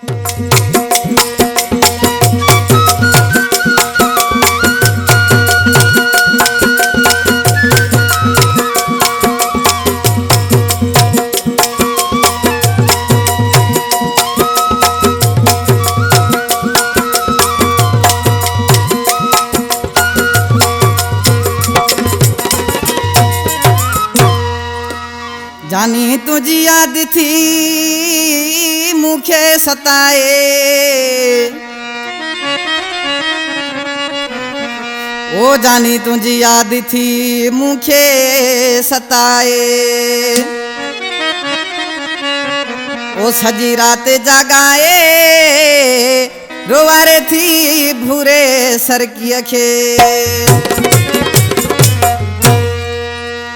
जानी तुझी याद थी मुखे सताए, ओ जानी तुझी याद थी मुखे सताए, ओ सजी रात जागाए रोवारे थी भूरे सर की अखे।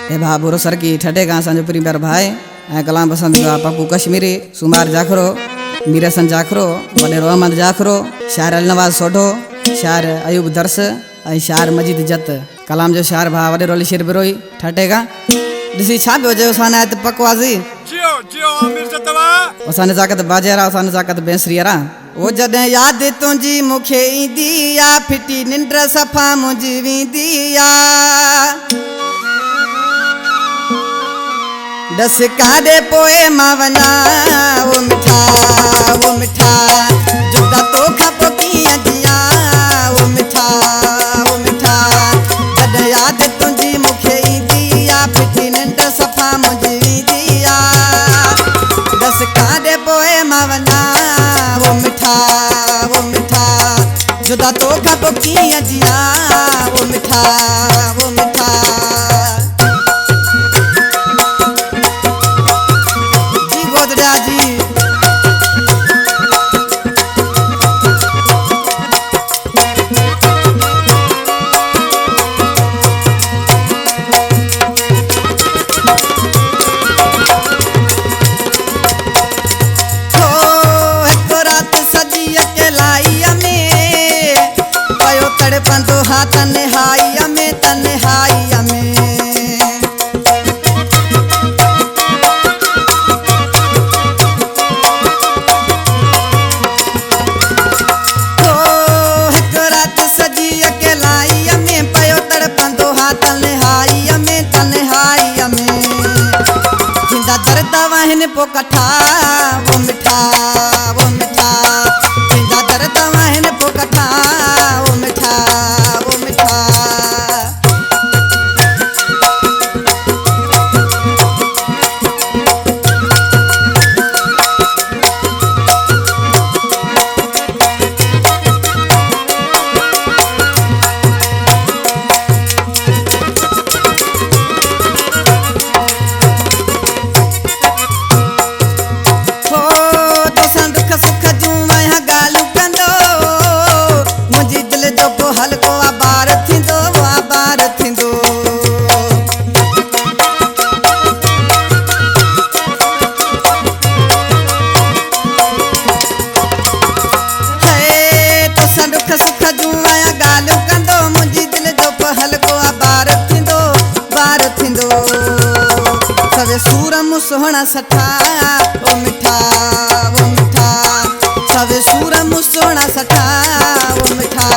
ए भाबुरो सर की ठटेगा संजो प्रीमियर भाई कलाम पसंद पप्पू कश्मीरी, सुमार जाखरो, मीरसन जाखरो, वडेरो अहमद जाखरो, शायर अलनवाज सोढो, शायर अयूब दर्स, शायर मजीद जत। कलाम जो शायर भा वडेरो अली शेर बिरोई ठटेगा दिसी छा बे जो साना त पकवाजी जियो जियो आमिर जतवा ओसाने जाकत बाजेरा ओसाने जाकत बेंसरियरा। ओ जदे याद तुंजी मुखे ईंदी आ फिटी निंड सफा मुंजी वींदी आ, दस कादे पोए मावना वो मिठा जुदा तो खपो किया दिया वो मिठा जद याद तुंजी मुखे दिया फिटी नंद सफा मुझी दिया, दस कादे पोए मावना वो मिठा जुदा तो खपो किया दिया वो मिठा तन्हाई में तो एक रात सजी अकेलाई में पयो तड़पंदो हा तन्हाई में जिंदा दर्द वहन पो कठा वो मिठा जिंदा दर्द वहन पो कठा वो मिठा सोहना सठा वो मिठा सवे सूर मुसोहना सठा वो मिठा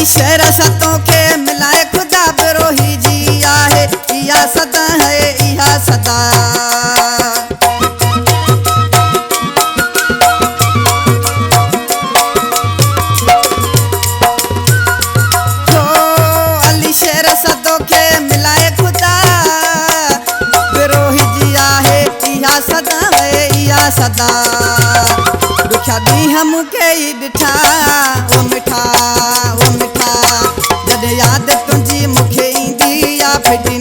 शेरा सतों के मिलाए खुदा बिरोही जी आहे इहा सदा है इहा सदा, हो अली शेर सतों के मिलाए खुदा बिरोही जी आहे इहा सदा है इहा सदा, दुखिया दी हम के डिठा वो मिठा जद याद तुंजी मुखे ईंदी आ फिटी